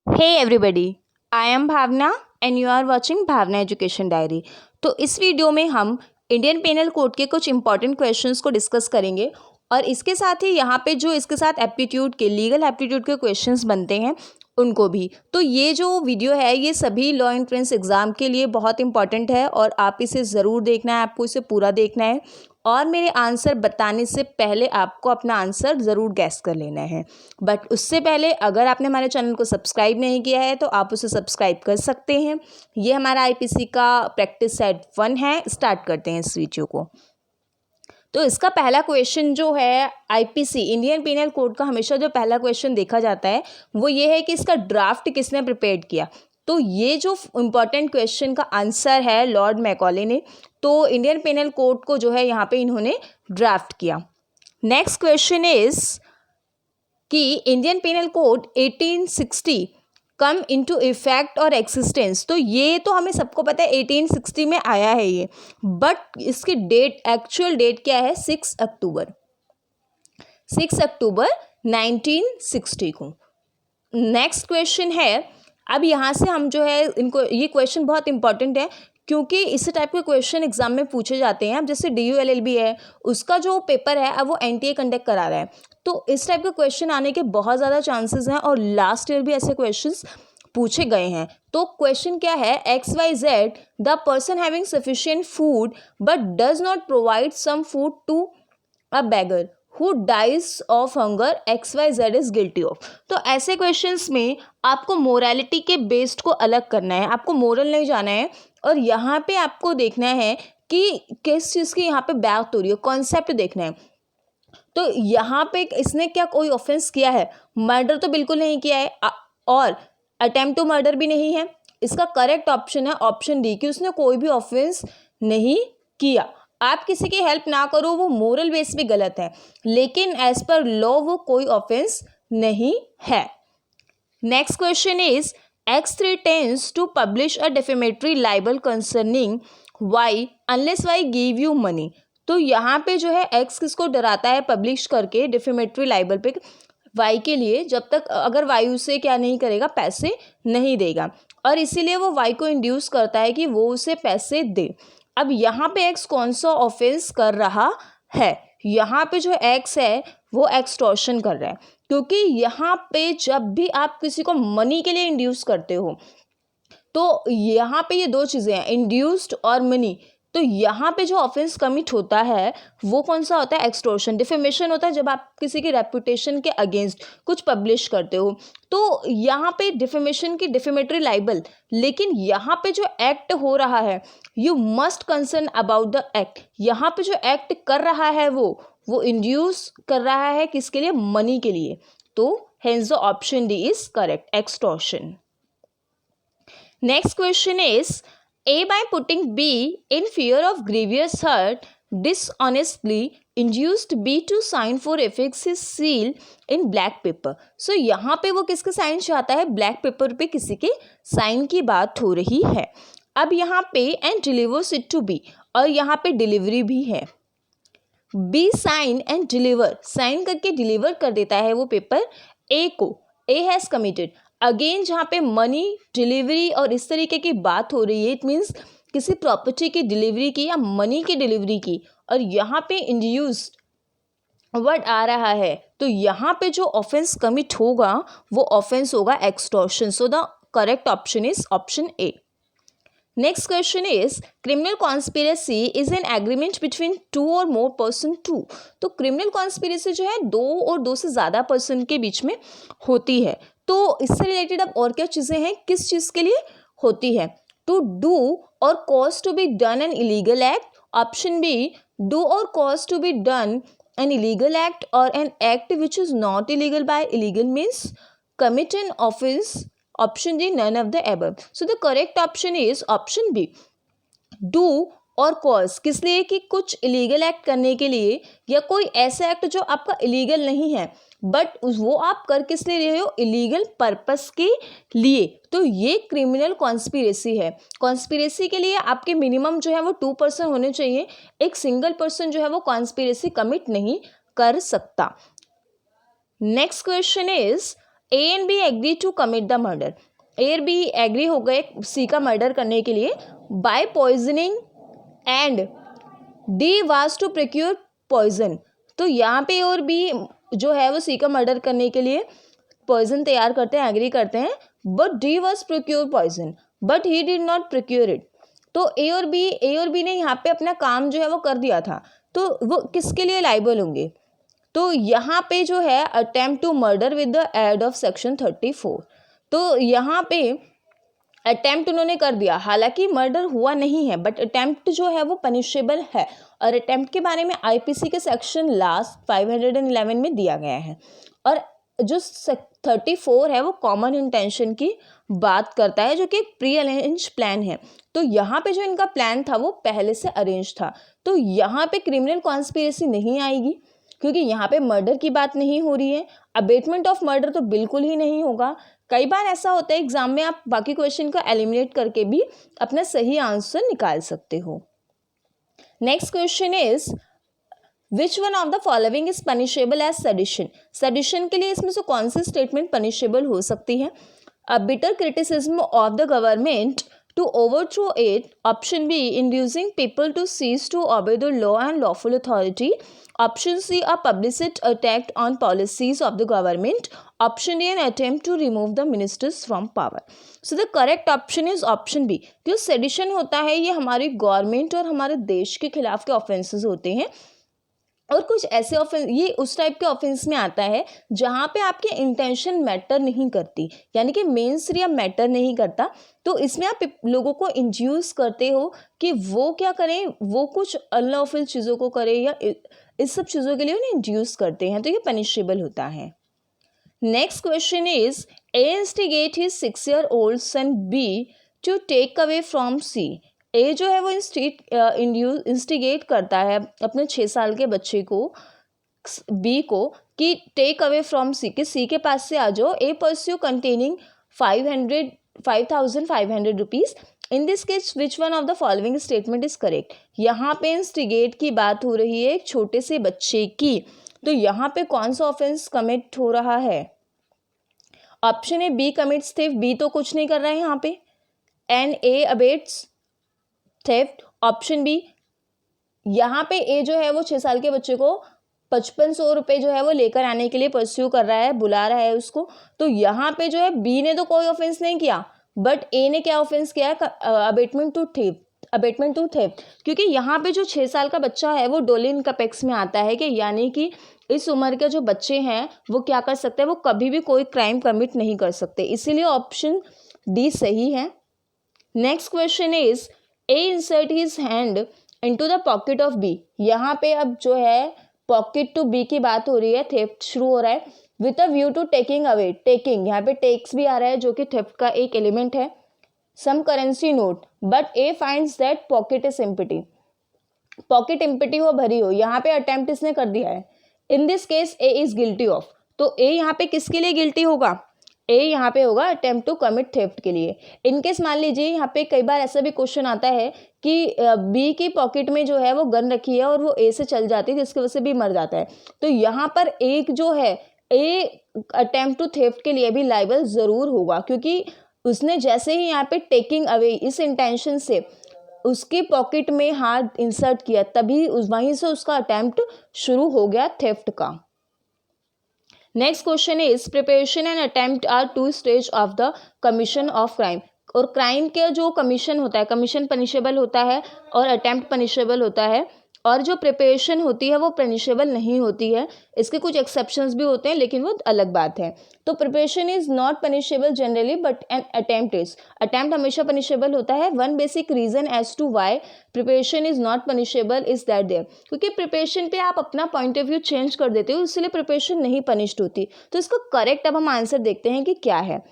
Hey everybody, I am Bhavna and you are watching Bhavna education diary. तो इस video में हम इंडियन पेनल कोड के कुछ इंपॉर्टेंट क्वेश्चंस को डिस्कस करेंगे और इसके साथ ही यहाँ पे जो इसके साथ एप्टीट्यूड के लीगल एप्टीट्यूड के क्वेश्चंस बनते हैं उनको भी। तो ये जो वीडियो है ये सभी लॉ एंट्रेंस एग्ज़ाम के लिए बहुत इंपॉर्टेंट है और आप इसे ज़रूर देखना है, आपको इसे पूरा देखना है और मेरे आंसर बताने से पहले आपको अपना आंसर ज़रूर गैस कर लेना है। बट उससे पहले अगर आपने हमारे चैनल को सब्सक्राइब नहीं किया है तो आप उसे सब्सक्राइब कर सकते हैं। ये हमारा आईपीसी का प्रैक्टिस सेट 1 है। स्टार्ट करते हैं इस वीडियो को। तो इसका पहला क्वेश्चन जो है आईपीसी इंडियन पीनल कोड का हमेशा जो पहला क्वेश्चन देखा जाता है वो ये है कि इसका ड्राफ्ट किसने प्रिपेयर किया। तो ये जो इम्पॉर्टेंट क्वेश्चन का आंसर है लॉर्ड मैकॉले ने। तो इंडियन पेनल कोड को जो है यहाँ पे इन्होंने ड्राफ्ट किया। नेक्स्ट क्वेश्चन इज कि Indian penal code 1860 come into effect और एक्सिस्टेंस। तो ये तो हमें सबको पता है 1860 में आया है ये, बट इसकी डेट एक्चुअल डेट क्या है 6 अक्टूबर 1960 को। नेक्स्ट क्वेश्चन है, अब यहाँ से हम जो है इनको ये क्वेश्चन बहुत इंपॉर्टेंट है क्योंकि इस टाइप के क्वेश्चन एग्जाम में पूछे जाते हैं। अब जैसे DULLB है उसका जो पेपर है अब वो NTA कंडक्ट करा रहा है, तो इस टाइप के क्वेश्चन आने के बहुत ज़्यादा चांसेस हैं और लास्ट ईयर भी ऐसे क्वेश्चंस पूछे गए हैं। तो क्वेश्चन क्या है, XYZ the person having sufficient food but does not provide some food to a beggar who dies of hunger XYZ is guilty of। तो ऐसे क्वेश्चंस में आपको मोरालिटी के बेस्ड को अलग करना है, आपको मोरल नहीं जाना है और यहाँ पे आपको देखना है कि किस चीज़ की यहाँ पे बात हो रही है, कॉन्सेप्ट देखना है। तो यहाँ पे इसने क्या कोई ऑफेंस किया है, मर्डर तो बिल्कुल नहीं किया है और अटेम्प्ट टू मर्डर भी नहीं है। इसका करेक्ट ऑप्शन है ऑप्शन डी कि उसने कोई भी ऑफेंस नहीं किया। आप किसी की हेल्प ना करो वो मोरल बेस पे गलत है, लेकिन एज पर लॉ वो कोई ऑफेंस नहीं है। Next question is X3 tends to publish a defamatory libel concerning Y unless Y give you money। तो यहाँ पे जो है X किसको डराता है पब्लिश करके डिफेमेटरी लाइबल पे Y के लिए, जब तक अगर Y उसे क्या नहीं करेगा, पैसे नहीं देगा, और इसीलिए वो Y को इंड्यूस करता है कि वो उसे पैसे दे। अब यहाँ पे X कौन सा ऑफेंस कर रहा है, यहाँ पे जो X है वो एक्सटॉर्शन कर रहा है क्योंकि यहाँ पे जब भी आप किसी को मनी के लिए इंड्यूस करते हो तो यहाँ पे ये दो चीज़ें हैं, इंड्यूस्ड और मनी। तो यहाँ पे जो ऑफेंस कमिट होता है वो कौन सा होता है, एक्सटॉर्शन। डिफेमेशन होता है जब आप किसी की रेपुटेशन के अगेंस्ट कुछ पब्लिश करते हो, तो यहाँ पे डिफेमेशन की डिफेमेटरी लाइबल। लेकिन यहाँ पे जो एक्ट हो रहा है you must concern about the act. यहाँ पे जो एक्ट कर रहा है वो इंड्यूस कर रहा है किसके लिए, मनी के लिए। तो hence the option D is correct, extortion. Next question is, A by putting B in fear of grievous hurt dishonestly induced B to sign for affix his seal in black paper। So यहाँ पे वो किसके sign चाहता है, black pepper पे किसी के sign की बात हो रही है। अब यहाँ पे and delivers it to B, और यहाँ पे डिलीवरी भी है। B sign and deliver, sign करके डिलीवर कर देता है वो पेपर A को। A हैज़ कमिटेड, अगेन जहाँ पे मनी, डिलीवरी और इस तरीके की बात हो रही है, इट मीन्स किसी प्रॉपर्टी की डिलीवरी की या मनी की डिलीवरी की, और यहाँ पे इंड्यूस्ड वर्ड आ रहा है, तो यहाँ पे जो ऑफेंस कमिट होगा वो ऑफेंस होगा extortion. So the correct option is option A. Next question is, criminal conspiracy is an agreement between 2 और मोर पर्सन 2। तो क्रिमिनल कॉन्स्पिरेसी जो है 2 और 2 से ज़्यादा पर्सन के बीच में होती है। तो इससे रिलेटेड अब और क्या चीज़ें हैं, किस चीज़ के लिए होती है, to do or cause to be done an illegal act. Option B, do or cause to be done an illegal act or an act which is not illegal by illegal means commit an offense। Option D, none of the above। So the correct option is option B, do और cause, किस लिए कि कुछ illegal act करने के लिए या कोई ऐसा एक्ट जो आपका इलीगल नहीं है बट वो आप कर किस लिए रहे हो, इलीगल पर्पस के लिए। तो ये क्रिमिनल कॉन्स्पिरेसी है। कॉन्स्पिरेसी के लिए आपके मिनिमम जो है वो 2 पर्सन होने चाहिए, एक सिंगल पर्सन जो है वो कॉन्स्पिरेसी कमिट नहीं कर सकता। Next question is, A and B agree to commit the murder, A और बी एग्री हो गए सी का मर्डर करने के लिए by poisoning and D was to procure poison. तो यहाँ पे ए और बी जो है वो सी का मर्डर करने के लिए पॉइजन तैयार करते हैं, एग्री करते हैं, but D was procure poison but he did not procure it. तो ए और बी ने यहाँ पे अपना काम जो है वो कर दिया था, तो वो किसके लिए लाइबल होंगे? तो यहाँ पे जो है attempt to murder with the aid of section 34। तो यहाँ पे अटेम्प्ट उन्होंने कर दिया, हालांकि मर्डर हुआ नहीं है, बट अटेम्प्ट जो है वो पनिशेबल है। और अटेम्प्ट के बारे में आईपीसी के सेक्शन लास्ट 511 में दिया गया है। और जो 34 है वो कॉमन इंटेंशन की बात करता है, जो कि एक प्री अरेंज प्लान है। तो यहाँ पे जो इनका प्लान था वो पहले से अरेंज था, तो यहाँ पे क्रिमिनल कॉन्स्पिरेसी नहीं आएगी, क्योंकि यहाँ पे मर्डर की बात नहीं हो रही है। अबेटमेंट ऑफ मर्डर तो बिल्कुल ही नहीं होगा। कई बार ऐसा होता है एग्जाम में आप बाकी क्वेश्चन को एलिमिनेट करके भी अपना सही आंसर निकाल सकते हो। Next question is which one of the following is punishable as sedition. Sedition के लिए इसमें से कौन सी स्टेटमेंट पनिशेबल हो सकती है? A bitter criticism of the government to overthrow it, option B inducing people to cease to obey the law and lawful authority, option C a publicist attack on policies of the government, option A an attempt to remove the ministers from power. So the correct option is option B। जो sedition होता है ये हमारी government और हमारे देश के खिलाफ के ऑफेंसेस होते हैं, और कुछ ऐसे ऑफेंस, ये उस टाइप के ऑफेंस में आता है जहाँ पे आपकी इंटेंशन मैटर नहीं करती, यानी कि मेंस या मैटर नहीं करता। तो इसमें आप लोगों को इंड्यूस करते हो कि वो क्या करें, वो कुछ अनलॉफुल चीज़ों को करें, या इस सब चीज़ों के लिए उन्हें इंड्यूस करते हैं, तो ये पनिशेबल होता है। Next question is A instigate his 6-year-old son B to take away from C. A जो है वो इंस्टिगेट करता है अपने 6 साल के बच्चे को, बी को, कि टेक अवे फ्रॉम सी, कि सी के पास से आ जाओ। A purse containing 5,500 rupees. In this case which one of the following statement is correct. यहाँ पे इंस्टिगेट की बात हो रही है एक छोटे से बच्चे की, तो यहाँ पे कौन सा ऑफेंस कमिट हो रहा है? Option A B commits theft, B तो कुछ नहीं कर रहा है यहाँ पे, and A abets theft. Option B, यहाँ पे ए जो है वो 6 साल के बच्चे को 5500 रुपये जो है वो लेकर आने के लिए परस्यू कर रहा है, बुला रहा है उसको। तो यहाँ पे जो है बी ने तो कोई ऑफेंस नहीं किया, बट ए ने क्या ऑफेंस किया है? Abetment to theft. क्योंकि यहाँ पे जो 6 साल का बच्चा है वो डोलिन कपेक्स में आता है, कि यानी कि इस उम्र के जो बच्चे हैं वो क्या कर सकते हैं, वो कभी भी कोई क्राइम कमिट नहीं कर सकते, इसीलिए ऑप्शन डी सही है। Next question is A insert his hand into the pocket of B. यहाँ पे अब जो है पॉकेट टू बी की बात हो रही है, थेफ्ट शुरू हो रहा है। With a view to taking away, taking, यहाँ पे टेक्स भी आ रहा है जो कि थेफ्ट का एक एलिमेंट है, some currency note, but A finds that pocket is empty, pocket empty हो, भरी हो। यहाँ पे अटेम्प्ट इसने कर दिया है। इन this case A is guilty of, तो ए यहाँ पे किसके लिए गिल्टी होगा? ए यहाँ पे होगा अटेम्प्ट टू कमिट थेफ्ट के लिए। इनकेस मान लीजिए यहाँ पे कई बार ऐसा भी क्वेश्चन आता है कि बी की पॉकेट में जो है वो गन रखी है और वो ए से चल जाती है, जिसकी वजह से बी मर जाता है। तो यहाँ पर एक जो है ए अटेम्प्ट टू थेफ्ट के लिए भी लाइबल ज़रूर होगा, क्योंकि उसने जैसे ही यहाँ पे टेकिंग अवे इस इंटेंशन से उसकी पॉकेट में हाथ इंसर्ट किया, तभी वहीं से उसका अटेम्प्ट शुरू हो गया थेफ्ट का। Next question is preparation and attempt are 2 stage of the commission of crime. और क्राइम के जो कमीशन होता है, कमीशन पनिशेबल होता है और अटेम्प्ट पनिशेबल होता है, और जो प्रिपरेशन होती है वो पनिशेबल नहीं होती है। इसके कुछ एक्सेप्शंस भी होते हैं, लेकिन वो अलग बात है। तो preparation is not punishable generally, but an attempt is, attempt हमेशा पनिशेबल होता है। One basic reason as to why preparation is not punishable is that there, क्योंकि प्रिपरेशन पे आप अपना पॉइंट ऑफ व्यू चेंज कर देते हो, इसलिए प्रिपरेशन नहीं पनिश्ड होती। तो इसको करेक्ट अब हम आंसर देखते हैं कि क्या है।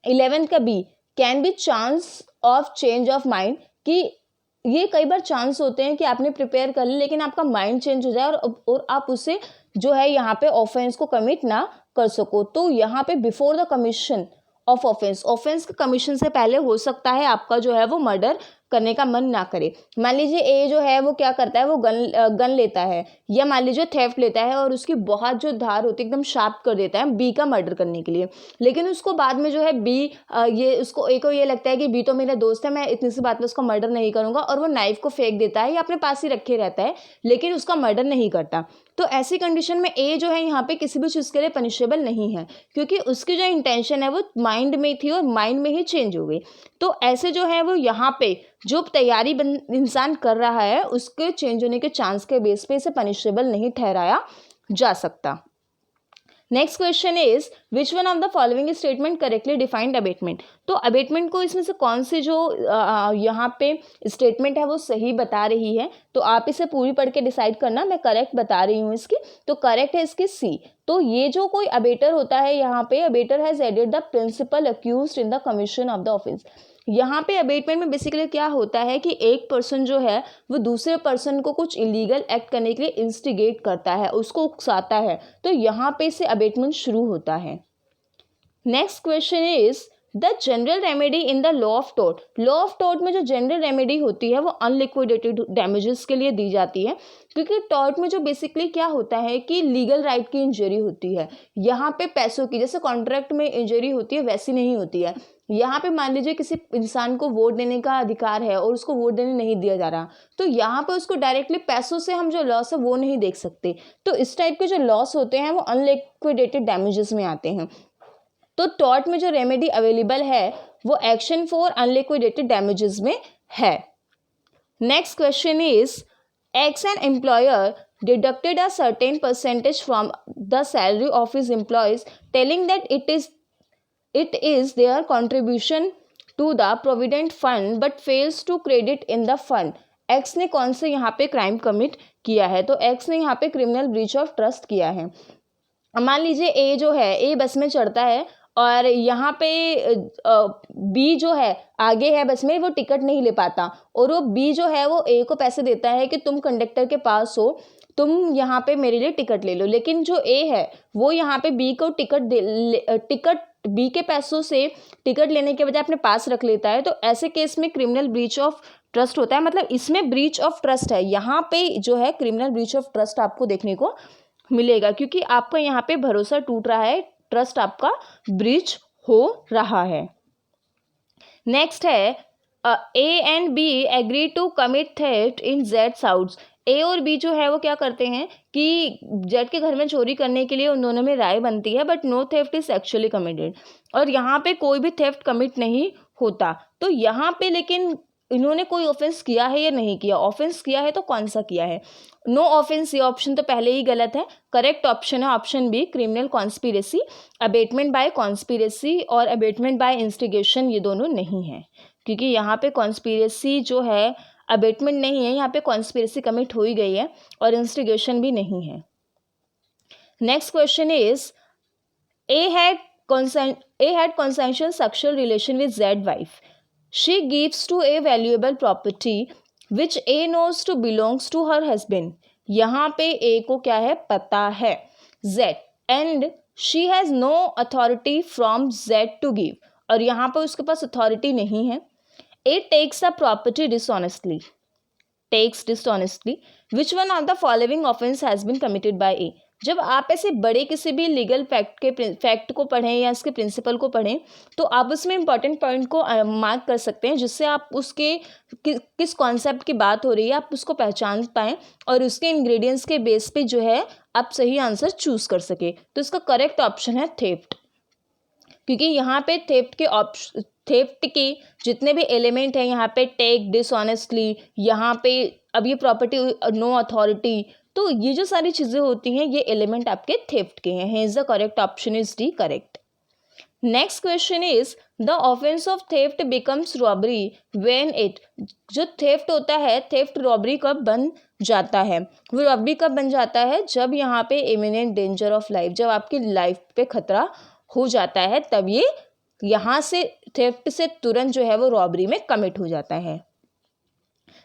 11 का B, can be chance of change of mind, कि ये कई बार चांस होते हैं कि आपने प्रिपेयर कर लिया लेकिन आपका माइंड चेंज हो जाए और आप उसे जो है यहाँ पे ऑफेंस को कमिट ना कर सको। तो यहाँ पे before the commission of offence, offence के कमीशन से पहले हो सकता है आपका जो है वो मर्डर करने का मन ना करे। मान लीजिए ए जो है वो क्या करता है, वो गन लेता है, या मान लीजिए थेफ्ट लेता है और उसकी बहुत जो धार होती है एकदम शार्प कर देता है बी का मर्डर करने के लिए। लेकिन उसको बाद में जो है बी ये उसको ए को ये लगता है कि बी तो मेरा दोस्त है, मैं इतनी सी बात में उसका मर्डर नहीं करूँगा, और वो नाइफ को फेंक देता है या अपने पास ही रखे रहता है, लेकिन उसका मर्डर नहीं करता। तो ऐसी कंडीशन में ए जो है यहाँ पे किसी भी चीज़ के लिए पनिशेबल नहीं है, क्योंकि उसकी जो इंटेंशन है वो माइंड में थी और माइंड में ही चेंज हो गई। तो ऐसे जो है वो यहाँ पे जो तैयारी इंसान कर रहा है उसके चेंज होने के चांस के बेस पे इसे पनिशेबल नहीं ठहराया जा सकता। Next question is which one of the following statement correctly defined abetment. तो अबेटमेंट को इसमें से कौन सी जो यहाँ पे स्टेटमेंट है वो सही बता रही है, तो आप इसे पूरी पढ़ के डिसाइड करना, मैं करेक्ट बता रही हूँ इसकी। तो करेक्ट है इसकी सी। तो ये जो कोई अबेटर होता है यहाँ पे, abettor has aided the principal accused in the commission of the offence. यहाँ पे अबेटमेंट में बेसिकली क्या होता है कि एक पर्सन जो है वो दूसरे पर्सन को कुछ इलीगल एक्ट करने के लिए इंस्टिगेट करता है, उसको उकसाता है, तो यहाँ पे से अबेटमेंट शुरू होता है। Next question is the general remedy in the law of tort. Law of tort में जो जनरल रेमेडी होती है वो अनलिक्विडेटेड डैमेजेस के लिए दी जाती है, क्योंकि टॉर्ट में जो बेसिकली क्या होता है कि लीगल राइट की इंजरी होती है। यहाँ पे पैसों की, जैसे कॉन्ट्रैक्ट में इंजरी होती है वैसी नहीं होती है। यहाँ पे मान लीजिए किसी इंसान को वोट देने का अधिकार है और उसको वोट देने नहीं दिया जा रहा, तो यहाँ पे उसको डायरेक्टली पैसों से हम जो लॉस है वो नहीं देख सकते। तो इस टाइप के जो लॉस होते हैं वो अनलिक्विडेटेड डैमेजेस में आते हैं। तो टॉर्ट में जो रेमेडी अवेलेबल है वो एक्शन फॉर अनलिक्विडेटेड डैमेजेस में है। Next question is x an employer deducted a certain percentage from the salary of his employees telling that it is their contribution to the provident fund but fails to credit in the fund। X ने कौन से यहाँ पे crime commit किया है, तो x ने यहाँ पे क्रिमिनल ब्रीच ऑफ ट्रस्ट किया है। मान लीजिए ए जो है, ए बस में चढ़ता है और यहाँ पे बी जो है आगे है बस में, वो टिकट नहीं ले पाता, और वो बी जो है वो ए को पैसे देता है कि तुम कंडक्टर के पास हो, तुम यहाँ पे मेरे लिए टिकट ले लो। लेकिन जो ए है वो यहाँ पे बी को टिकट बी के पैसों से टिकट लेने के बजाय अपने पास रख लेता है। तो ऐसे केस में क्रिमिनल ब्रीच ऑफ ट्रस्ट होता है, मतलब इसमें ब्रीच ऑफ ट्रस्ट है। यहाँ पे जो है क्रिमिनल ब्रीच ऑफ ट्रस्ट आपको देखने को मिलेगा, क्योंकि आपका यहाँ पे भरोसा टूट रहा है, ट्रस्ट आपका ब्रीच हो रहा है। नेक्स्ट है A and B agree to commit theft in जेड्स हाउस। ए और बी जो है वो क्या करते हैं कि जेड के घर में चोरी करने के लिए उन दोनों में राय बनती है, but no theft is actually committed, और यहाँ पे कोई भी थेफ्ट कमिट नहीं होता। तो यहाँ पे लेकिन इन्होंने कोई ऑफेंस किया है या नहीं किया, ऑफेंस किया है तो कौन सा किया है, नो ऑफेंस, ये ऑप्शन तो पहले ही गलत है। करेक्ट ऑप्शन है option B, criminal conspiracy. Abetment by conspiracy और अबेटमेंट बाय इंस्टिगेशन ये दोनों नहीं है, क्योंकि यहाँ पे कॉन्स्पिरेसी जो है अबेटमेंट नहीं है, यहाँ पे कॉन्स्पिरेसी कमिट हो ही गई है, और इंस्टिगेशन भी नहीं है। Next question is A had consensual sexual relation with Z wife. She gives to a valuable property which A knows to belongs to her husband. यहाँ पे A को क्या है पता है Z, and she has no authority from Z to give, और यहाँ पे उसके पास अथॉरिटी नहीं है। A takes the property dishonestly. Which one of the following offense has been committed by A? जब आप ऐसे बड़े किसी भी लीगल फैक्ट को पढ़ें या इसके प्रिंसिपल को पढ़ें, तो आप उसमें इंपॉर्टेंट पॉइंट को मार्क कर सकते हैं, जिससे आप उसके किस कॉन्सेप्ट की बात हो रही है आप उसको पहचान पाएँ, और उसके इंग्रेडिएंट्स के बेस पे जो है आप सही आंसर चूज कर सके। तो इसका करेक्ट ऑप्शन है थेफ्ट, क्योंकि यहाँ पे थेफ्ट के जितने भी एलिमेंट हैं, यहाँ पे टेक डिसऑनेस्टली, यहाँ पे अब ये प्रॉपर्टी नो अथॉरिटी, तो ये जो सारी चीज़ें होती हैं ये एलिमेंट आपके थेफ्ट के हैं। Hence the correct option is D, correct. Next question is the offence of theft becomes robbery when it, जो थेफ्ट होता है, थेफ्ट रॉबरी कब बन जाता है, वो रॉबरी कब बन जाता है, जब यहाँ पे इमिनेंट डेंजर ऑफ लाइफ, जब आपकी लाइफ पे खतरा हो जाता है, तब ये यहाँ से थेफ्ट से तुरंत जो है वो रॉबरी में कमिट हो जाता है।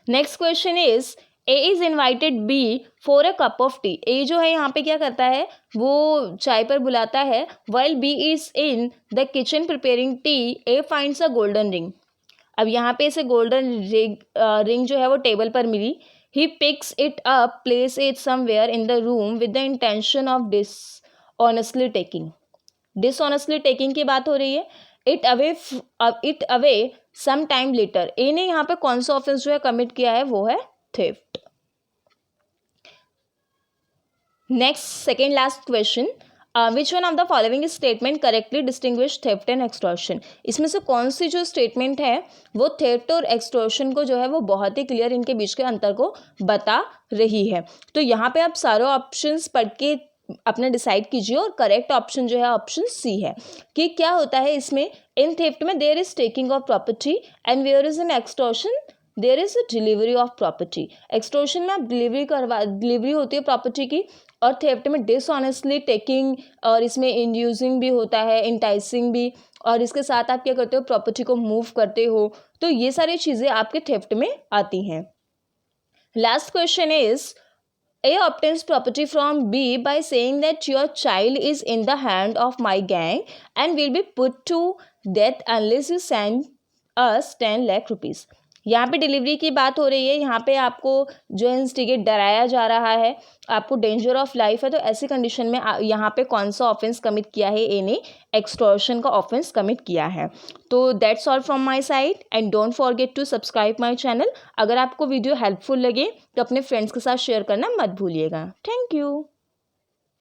Next question is A is invited B for a cup of tea. A जो है यहाँ पे क्या करता है, वो चाय पर बुलाता है। While B is in the kitchen preparing tea, A finds a golden ring. अब यहाँ पे इसे गोल्डन रिंग जो है वो टेबल पर मिली. He picks it up, place it somewhere in the room with the intention of dishonestly taking. Dishonestly taking की बात हो रही है. It away some time later. A ने यहाँ पे कौन सा ऑफेंस जो है कमिट किया है, वो है theft. Next, second last question. Which one of the following statement correctly distinguish theft and extortion. इसमें से कौन सी जो स्टेटमेंट है वो थेफ्ट और एक्सटॉर्शन को जो है वो बहुत ही क्लियर इनके बीच के अंतर को बता रही है. तो यहाँ पे आप सारे ऑप्शंस पढ़ के अपना डिसाइड कीजिए और करेक्ट ऑप्शन जो है ऑप्शन सी है. कि क्या होता है इसमें, इन थेफ्ट में there is taking of property and where is in extortion there is a delivery of property. Extortion में आप डिलीवरी होती है प्रॉपर्टी की, और थेफ्ट में डिसऑनेस्टली टेकिंग, और इसमें इंड्यूसिंग भी होता है, इंटाइसिंग भी, और इसके साथ आप क्या करते हो, प्रॉपर्टी को मूव करते हो. तो ये सारी चीज़ें आपके थेफ्ट में आती हैं. Last question is, A obtains property from B by saying that your child is in the hand of my gang and will be put to death unless you send us 10 lakh rupees. यहाँ पे delivery की बात हो रही है. यहाँ पे आपको जो इंस्टिगेट डराया जा रहा है, आपको डेंजर ऑफ लाइफ है. तो ऐसी कंडीशन में यहाँ पे कौन सा ऑफेंस कमिट किया है, ए ने एक्सटॉर्शन का ऑफेंस कमिट किया है. तो that's all from my side and don't forget to subscribe my channel. अगर आपको वीडियो हेल्पफुल लगे तो अपने फ्रेंड्स के साथ शेयर करना मत भूलिएगा. Thank you.